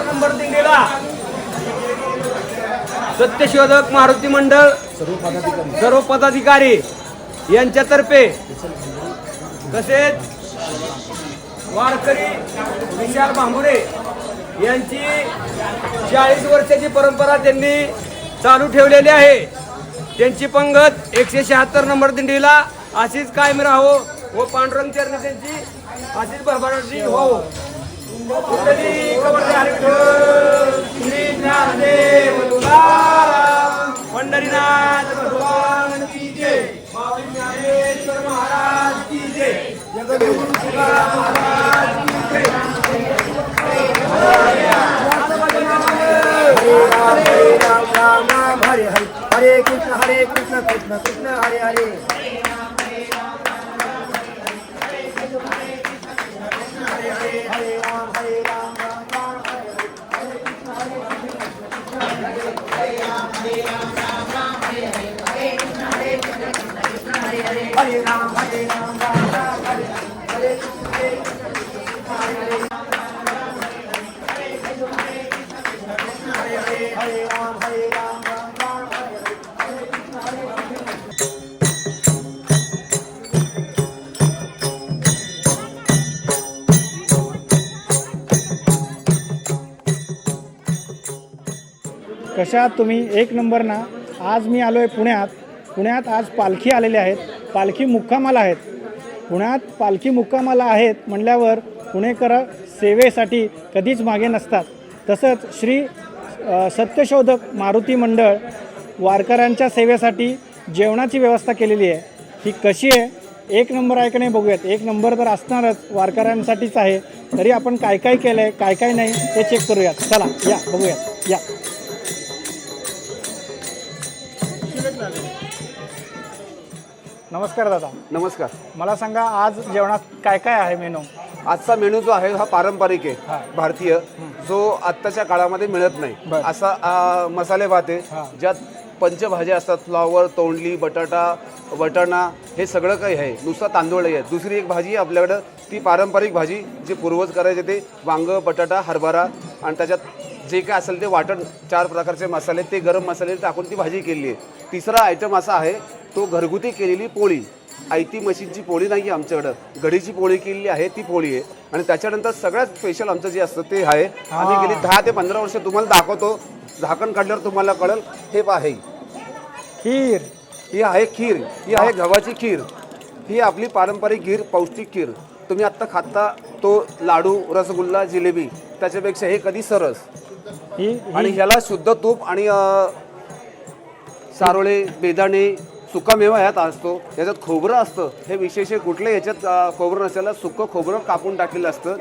Number दिंडीला सत्यशोधक मारुती मंडळ सर्व पदाधिकारी यांच्यातर्फे तसेच वारकरी विशाल भांबुरे यांची 40 वर्षाची परंपरा त्यांनी चालू ठेवलेली आहे। त्यांची पंगत 176 नंबर दिंडीला अशीच कायम राहो व पांडुरंग चरणी त्यांची अशीच भरभराटी हो। श्री ज्ञानदेव तुकाराम पंढरीनाथ भगवान की जय, स्वामी ज्ञानेश्वर महाराज की जय, जगद्गुरु तुकाराम महाराज की जय। हरे राम राम राम हरे हरे, हरे कृष्ण कृष्ण कृष्ण हरे हरे। कशा तुम्ही एक नंबर ना। आज मी आलो आहे पुण्यात आज पालखी आलेले आहेत, पालखी मुक्कामाला आहेत। पुण्यात पालखी मुक्कामाला आहेत म्हणल्यावर पुणेकर सेवेसाठी कधीच मागे नसतात। तसंच श्री सत्यशोधक मारुती मंडळ वारकऱ्यांच्या सेवेसाठी जेवणाची व्यवस्था केलेली आहे। ही कशी आहे एक नंबर आहे का नाही बघूयात। एक नंबर तर असणारच, वारकऱ्यांसाठीच आहे। तरी आपण काय काय केलं आहे काय काय नाही ते चेक करूयात। चला या बघूयात या। नमस्कार दादा। नमस्कार। मला सांगा आज जेवणात काय काय आहे मेनू? आजचा मेनू जो आहे हा पारंपरिक आहे भारतीय, जो आत्ताच्या काळामध्ये मिळत नाही असा मसाले भात आहे, ज्यात पंचभाज्या असतात, फ्लॉवर, तोंडली, बटाटा, वटाणा हे सगळं काही आहे, नुसता तांदूळ आहे। दुसरी एक भाजी आपल्याकडं ती पारंपरिक भाजी जी पूर्वज करायचे ते वांग, बटाटा, हरभरा आणि त्याच्यात जे काय असेल ते वाटण, 4 प्रकारचे मसाले, ते गरम मसाले टाकून ती भाजी केली आहे। तिसरा आयटम असा आहे तो घरगुती केलेली पोळी, आयती मशीनची पोळी नाही आहे आमच्याकडं, घडीची पोळी केलेली आहे ती पोळी आहे। आणि त्याच्यानंतर सगळ्यात स्पेशल आमचं जे असतं ते आहे, आम्ही गेली 10 ते 15 वर्ष तुम्हाला दाखवतो, झाकण काढल्यावर तुम्हाला कळेल। हे आहे खीर, ही आहे खीर, ही आहे गव्हाची खीर, ही आपली पारंपरिक खीर, पौष्टिक खीर। तुम्ही आत्ता खाता तो लाडू, रसगुल्ला, जिलेबी त्याच्यापेक्षा हे कधी सरस। आणि ह्याला शुद्ध तूप आणि सारोळे, बेदाणे, सुकामेवा ह्यात असतो, याच्यात खोबरं असतं। हे विशेष आहे, कुठल्या याच्यात खोबरं नसल्याला सुकं खोबरं कापून टाकलेलं असतं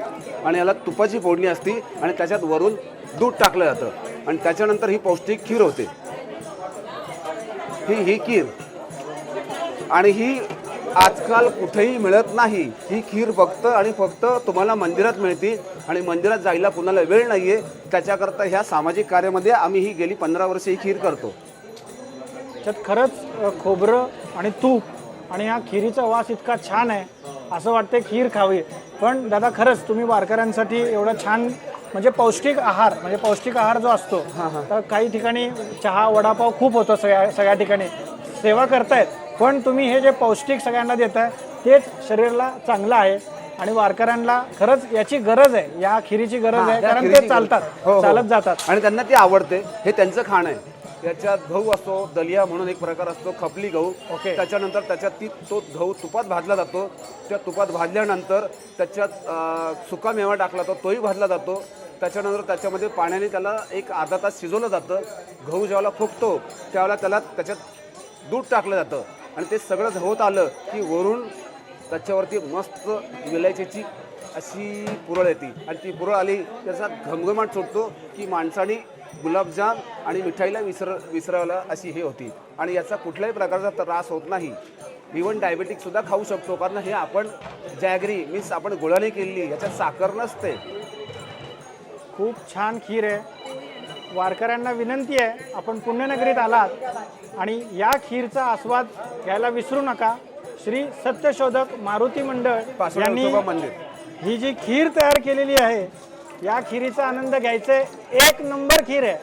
आणि याला तुपाची फोडणी असते आणि त्याच्यात वरून दूध टाकलं जातं आणि त्याच्यानंतर ही पौष्टिक खीर होते। ही खीर आणि ही आजकाल कुठेही मिळत नाही। ही खीर फक्त आणि फक्त तुम्हाला मंदिरात मिळते आणि मंदिरात जायला कुणाला वेळ नाही आहे, त्याच्याकरता ह्या सामाजिक कार्यामध्ये आम्ही ही गेली 15 वर्षे ही खीर करतो। त्यात खरंच खोबरं आणि तूप आणि ह्या खिरीचा वास इतका छान आहे, असं वाटतं खीर खावी। पण दादा खरंच तुम्ही वारकऱ्यांसाठी एवढं छान म्हणजे पौष्टिक आहार जो असतो, तर काही ठिकाणी चहा वडापाव खूप होतो, सगळ्या ठिकाणी सेवा करतायत, पण तुम्ही हे जे पौष्टिक सगळ्यांना देताय तेच शरीराला चांगलं आहे आणि वारकऱ्यांना खरंच याची गरज आहे, या खिरीची गरज आहे, कारण ते चालत जातात आणि त्यांना ती आवडते। हे त्यांचं खाणं आहे। याच्यात गहू असतो, दलिया म्हणून एक प्रकार असतो, खपली गहू, त्याच्यानंतर त्याच्यात तो गहू तुपात भाजला जातो, त्या तुपात भाजल्यानंतर त्याच्यात सुकामेवा टाकला जातो, तोही भाजला जातो। त्याच्यानंतर त्याच्यामध्ये पाण्याने त्याला एक अर्धा तास शिजवलं जातं। गहू ज्यावेळेला फुगतो त्यावेळेला त्याच्यात दूध टाकलं जातं आणि ते सगळं होत आलं की वरून त्याच्यावरती मस्त विलायचीची अशी पुरळ येते आणि ती पुरळ आली त्याचा घमघमाट सुटतो की माणसाने गुलाबजाम आणि मिठाईला विसरायला अशी हे होती आणि याचा कुठल्याही प्रकारचा त्रास होत नाही। इव्हन डायबेटिक सुद्धा खाऊ शकतो, कारण हे आपण जॅगरी मीन्स आपण गुळाने केलेली, याच्यात साखर नसते। खूप छान खीर आहे वारकऱ्यांना विनंती आहे, आपण पुण्यनगरीत आलात आणि या खीरचा आस्वाद घ्यायला विसरू नका. श्री सत्यशोधक मारुती मंडळ पाचोडा यांनी विठोबा मंदिर. ही जी खीर तयार केलेली आहे, या खीरीचा आनंद घ्यायचे. एक नंबर खीर आहे.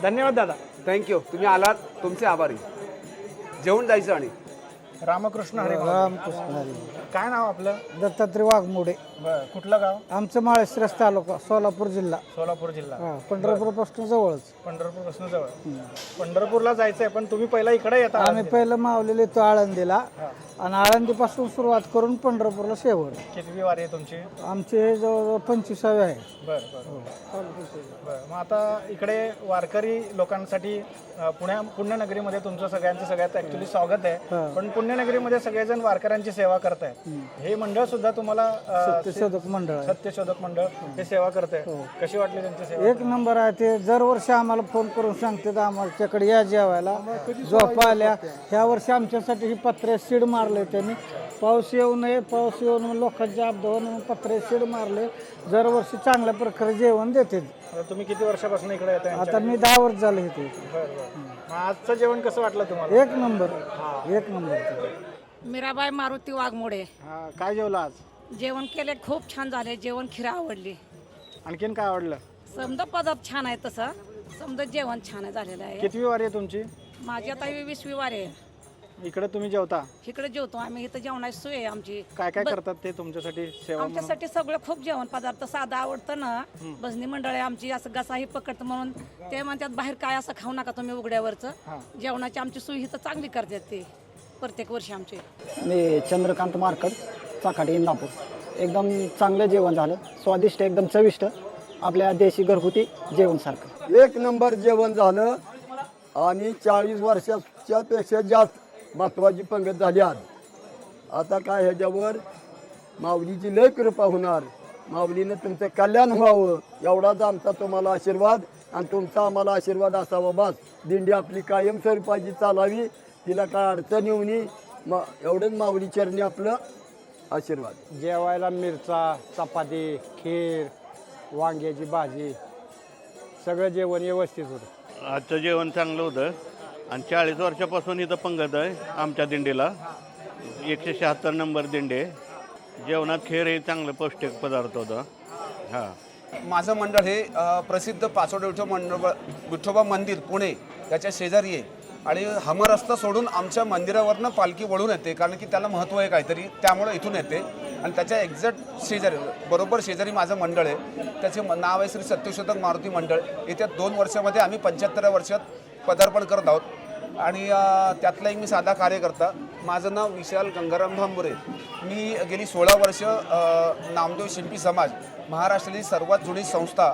धन्यवाद दादा. थँक्यू. तुम्ही आलात, तुमचे आभारी. जेवण जायचं आणि रामकृष्ण हरी. रामकृष्ण हरी. काय नाव आपलं? दत्तात्रय वाघमोडे. बरं, कुठलं गाव? आमचं माळशिरस तालुका, सोलापूर जिल्हा. सोलापूर जिल्हा. पंढरपूरपासून जवळच. पंढरपूरपासून जवळ. पंढरपूरला जायचंय, पण तुम्ही पहिला इकडे येता. आम्ही पहिलं मावलेले तो आळंदीला आणि आळंदीपासून सुरुवात करून पंढरपूरला शेवट. कितवी वारी आहे तुमची? आमचे जवळजवळ 25वी आहे. बरं मग आता इकडे वारकरी लोकांसाठी पुण्यनगरीमध्ये तुमचं सगळ्यांचं सगळ्यात ऍक्च्युली स्वागत आहे. पण पुण्यनगरीमध्ये सगळेजण वारकऱ्यांची सेवा करतायत. हे मंडळ सुद्धा तुम्हाला सत्यशोधक मंडळ आहे. सत्यशोधक मंडळ हे सेवा करते. कशी वाटली त्यांची सेवा? एक नंबर आहे. ते दरवर्षी आम्हाला फोन करून सांगतात आमच्याकडे या जेवायला, झोपा आल्या. ह्या वर्षी आमच्यासाठी ही पत्रे सीड मारले त्यांनी. पाऊस येऊ नये, पाऊस येऊन लोकांच्या अपघात म्हणून पत्रे सीड मारले. दरवर्षी चांगल्या प्रकारे जेवण देते. तुम्ही किती वर्षापासून इकडे येताय? आता मी 10 वर्ष झाले इथे. मग आजचं जेवण कसं वाटलं तुम्हाला? एक नंबर, एक नंबर. मीराबाई मारुती वाघमोडे. काय जेवलं आज? जेवण केले, खूप छान झाले जेवण. खीर आवडली. आणखीन काय आवडलं? समजा पदार्थ छान आहे, तसं समजा जेवण छान झालेलं आहे. कितवी वारी आहे तुमची? माझी आता 20वी वारी आहे. इकडे तुम्ही जेवता? इकडे जेवतो आम्ही. इथं जेवणाची सोय आहे आमची. काय काय करतात ते तुमच्यासाठी सेवा? आमच्यासाठी सगळं खूप जेवण पदार्थ साधं आवडतं ना. भजनी मंडळ आहे आमची. असं घसाही पकडतं म्हणून ते म्हणतात बाहेर काय असं खाऊ नका तुम्ही उघड्यावरचं. जेवणाची आमची सोय इथं चांगली करतात ते प्रत्येक वर्षी आमचे. मी चंद्रकांत मार्कड, चाकाटी इंदापूर. एकदम चांगलं जेवण झालं, स्वादिष्ट, एकदम चविष्ट, आपल्या देशी घरगुती जेवणसारखं. एक नंबर जेवण झालं आणि 40 वर्षाच्या पेक्षा जास्त महत्त्वाची पंगत झाली आज. आता काय ह्याच्यावर माऊलीची लय कृपा होणार. माऊलीनं तुमचं कल्याण व्हावं एवढाच आमचा तुम्हाला आशीर्वाद आणि तुमचा आम्हाला आशीर्वाद असावा. बस दिंडी आपली कायमस्वरूपाची चालावी, तिला काय अडचण येऊ नये. एवढंच माऊली चरणी आपलं आशीर्वाद. जेवायला मिरचा, चपाती, खीर, वांग्याची भाजी, सगळं जेवण व्यवस्थित होतं. आजचं जेवण चांगलं होतं आणि 40 वर्षापासून इथं पंगत आहे आमच्या दिंडीला. 176 नंबर दिंडी आहे. जेवणात खीर हे चांगलं पौष्टिक पदार्थ होतं. माझं मंडळ हे प्रसिद्ध पाचोडा विठोबा मंदिर पुणे याच्या शेजारी आहे आणि हमर रस्ता सोडून आमच्या मंदिरावरनं पालखी वळून येते, कारण की त्याला महत्त्व आहे काहीतरी, त्यामुळे इथून येते. आणि त्याच्या एक्झॅक्ट शेजारी, बरोबर शेजारी माझं मंडळ आहे. त्याचे नाव आहे श्री सत्यशोधक मारुती मंडळ. येत्या 2 वर्षामध्ये आम्ही 75व्या वर्षात पदार्पण करत आहोत आणि त्यातला एक मी साधा कार्यकर्ता. माझं नाव विशाल गंगाराम भांबुरे. मी गेली 16 वर्ष नामदेव शिंपी समाज, महाराष्ट्रातील सर्वात जुनी संस्था,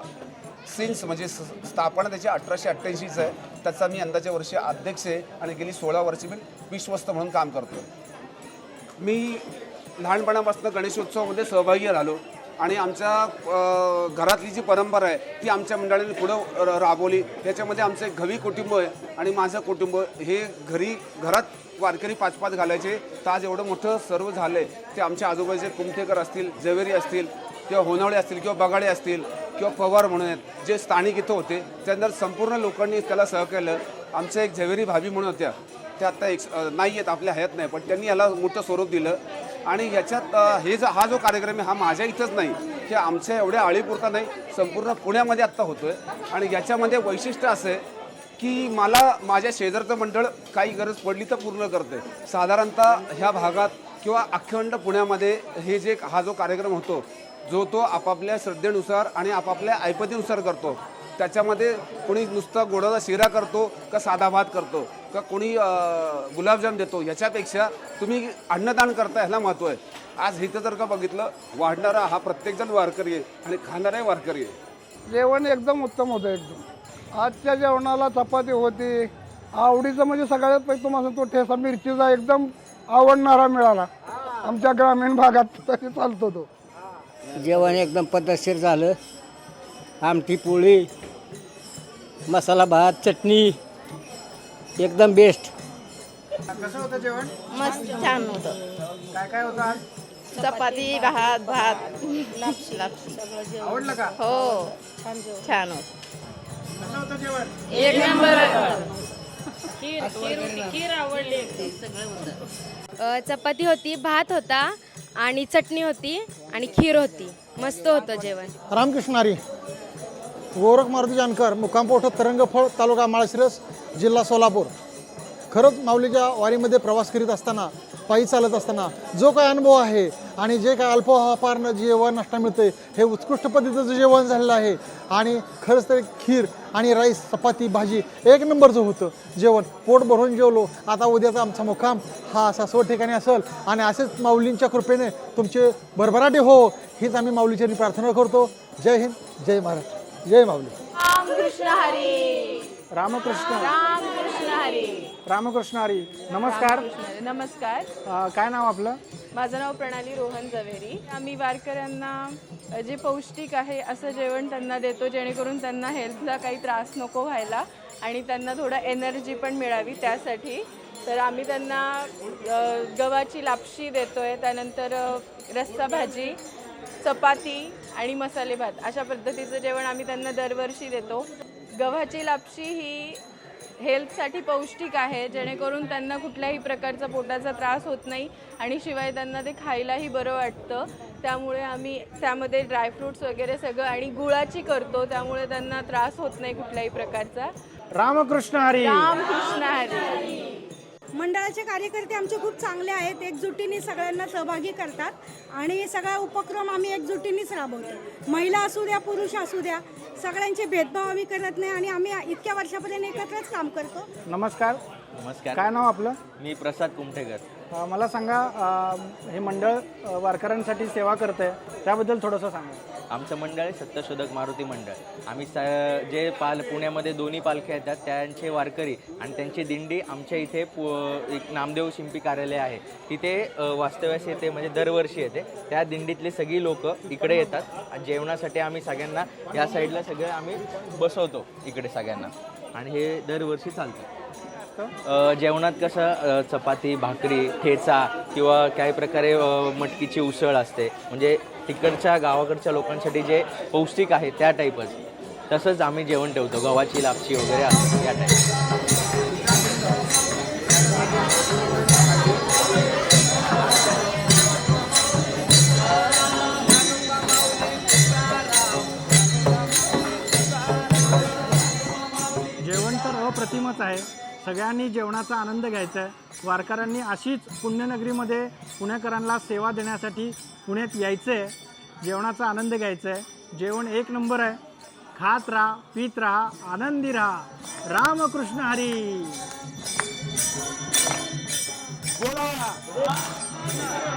सिन्स म्हणजे स्थापना त्याची 1888च आहे. त्याचा मी अंदाच्या वर्षी अध्यक्ष आहे आणि गेली 16 वर्षे मी विश्वस्त म्हणून काम करतो. मी लहानपणापासून गणेशोत्सवामध्ये सहभागी झालो आणि आमच्या घरातली जी परंपरा आहे ती आमच्या मंडळाने पुढं राबवली. त्याच्यामध्ये आमचं एक घवी कुटुंब आहे आणि माझं कुटुंब हे घरात वारकरी 5-5 घालायचे. तर आज एवढं मोठं सर्व झालं आहे. ते आमच्या आजोबाचे कुमठेकर असतील, जवेरी असतील किंवा होनावळे असतील किंवा बगाडे असतील किंवा पवार म्हणून आहेत जे स्थानिक इथं होते. त्यानंतर संपूर्ण लोकांनी त्याला सहकार्य. आमच्या एक झवेरी भाभी म्हणून होत्या, त्या आत्ता नाही आहेत, आपल्या हयात नाही, पण त्यांनी याला मोठं स्वरूप दिलं. आणि ह्याच्यात हा जो कार्यक्रम आहे हा माझ्या इथंच नाही, की आमच्या एवढ्या आळीपुरता नाही, संपूर्ण पुण्यामध्ये आत्ता होतो आहे. आणि याच्यामध्ये वैशिष्ट्य असं आहे की मला माझ्या शेजारचं मंडळ काही गरज पडली तर पूर्ण करते. साधारणतः ह्या भागात किंवा अखंड पुण्यामध्ये हा जो कार्यक्रम होतो जो तो आपापल्या श्रद्धेनुसार आणि आपापल्या ऐपतीनुसार करतो. त्याच्यामध्ये कोणी नुसता गोडाचा शिरा करतो का साधा भात करतो का कोणी गुलाबजाम देतो, याच्यापेक्षा तुम्ही अन्नदान करता ह्याला महत्त्व आहे. आज इथं जर का बघितलं, वाढणारा हा प्रत्येकजण वारकरी आहे आणि खाणाराही वारकरी आहे. जेवण एकदम उत्तम होतं. एकदम आजच्या जेवणाला चपाती होती. आवडीचं म्हणजे सगळ्यात पहिले तुम्हाला तो ठेसा मिरचीचा एकदम आवडणारा मिळाला. आमच्या ग्रामीण भागात तरी चालतो तो. जेवण एकदम पद्धतशीर झालं. आमटी, पोळी, मसाला भात, चटणी एकदम बेस्ट. कसं होतं जेवण? मस्त छान होतं. काय काय होतं आज? चपाती भात भात लापशी आवडलं का? हो छान होत कसं होतं जेवण? एक नंबर चपाती होती, भात होता आणि चटणी होती आणि खीर होती. मस्त होतं जेवण. रामकृष्ण हरी, गोरख मारुती जानकर, मुक्काम पोस्ट तरंगफळ, तालुका माळशिरस, जिल्हा सोलापूर. खरंच माऊलीच्या वारीमध्ये प्रवास करीत असताना, पायी चालत असताना जो काय अनुभव आहे आणि जे काय अल्पोपारनं जेवण नाश्ता मिळते, हे उत्कृष्ट पद्धतीचं जेवण झालेलं आहे. आणि खरंच तरी खीर आणि राईस, चपाती, भाजी एक नंबरचं होतं जेवण. पोट भरून जेवलो. आता उद्याचा आमचा मुक्काम हा असा स्व ठिकाणी असेल आणि असेच माऊलींच्या कृपेने तुमचे भरभराटे हो, हीच आम्ही माऊलीची प्रार्थना करतो. जय हिंद, जय महाराष्ट्र, जय माऊली. रामकृष्ण हरी रामकृष्ण रामकृष्ण हरी रामकृष्ण हरी. नमस्कार. नमस्कार. काय नाव आपलं? माझं नाव प्रणाली रोहन जवेरी. आम्ही वारकऱ्यांना जे पौष्टिक आहे असं जेवण त्यांना देतो, जेणेकरून त्यांना हेल्थला काही त्रास नको व्हायला आणि त्यांना थोडं एनर्जी पण मिळावी त्यासाठी. तर आम्ही त्यांना गव्हाची लापशी देतोय, त्यानंतर रस्सा भाजी, चपाती आणि मसाले भात अशा पद्धतीचं जेवण आम्ही त्यांना दरवर्षी देतो. गव्हाची लापशी ही हेल्थसाठी पौष्टिक आहे, जेणेकरून त्यांना कुठल्याही प्रकारचा पोटाचा त्रास होत नाही आणि शिवाय त्यांना ते खायलाही बरं वाटतं. त्यामुळे आम्ही त्यामध्ये ड्रायफ्रूट्स वगैरे सगळं आणि गुळाची करतो, त्यामुळे त्यांना त्रास होत नाही कुठल्याही प्रकारचा. रामकृष्ण हरी. रामकृष्ण हरी. मंडळाचे कार्यकर्ते आमचे खूप चांगले आहेत, एकजुटीने सगळ्यांना सहभागी करतात आणि सगळा उपक्रम आम्ही एकजुटीनेच राबवतो. महिला असू द्या, पुरुष असू द्या, सगळ्यांचे भेदभाव आम्ही करत नाही आणि आम्ही इतक्या वर्षापर्यंत एकत्रच काम करतो. नमस्कार. नमस्कार. काय नाव आपलं? मी प्रसाद कुमठेकर. मला सांगा, हे मंडळ वारकऱ्यांसाठी सेवा करतंय, त्याबद्दल थोडंसं सांगा. आमचं मंडळ आहे सत्यशोधक मारुती मंडळ. आम्ही जे पुण्यामध्ये दोन्ही पालख्या येतात त्यांचे वारकरी आणि त्यांची दिंडी आमच्या इथे एक नामदेव शिंपी कार्यालय आहे तिथे वास्तव्यास येते, म्हणजे दरवर्षी येते. त्या दिंडीतले सगळी लोक इकडे येतात. जेवणासाठी आम्ही सगळ्यांना या साईडला सगळं आम्ही बसवतो इकडे सगळ्यांना आणि हे दरवर्षी चालतं. जेवणात कसं चपाती, भाकरी, ठेचा किंवा काही प्रकारे मटकीची उसळ असते, म्हणजे तिकडच्या गावाकडच्या लोकांसाठी जे पौष्टिक आहे त्या टाईपच. तसंच आम्ही जेवण ठेवतो, गव्हाची लापशी वगैरे असते या टाईप. जेवण तर अप्रतिमच आहे. सगळ्यांनी जेवणाचा आनंद घ्यायचा आहे. वारकऱ्यांनी अशीच पुण्यनगरीमध्ये पुणेकरांना सेवा देण्यासाठी पुण्यात यायचं आहे, जेवणाचा आनंद घ्यायचा आहे. जेवण एक नंबर आहे. खात राहा, पीत राहा, आनंदी राहा. रामकृष्ण हरी. बोला.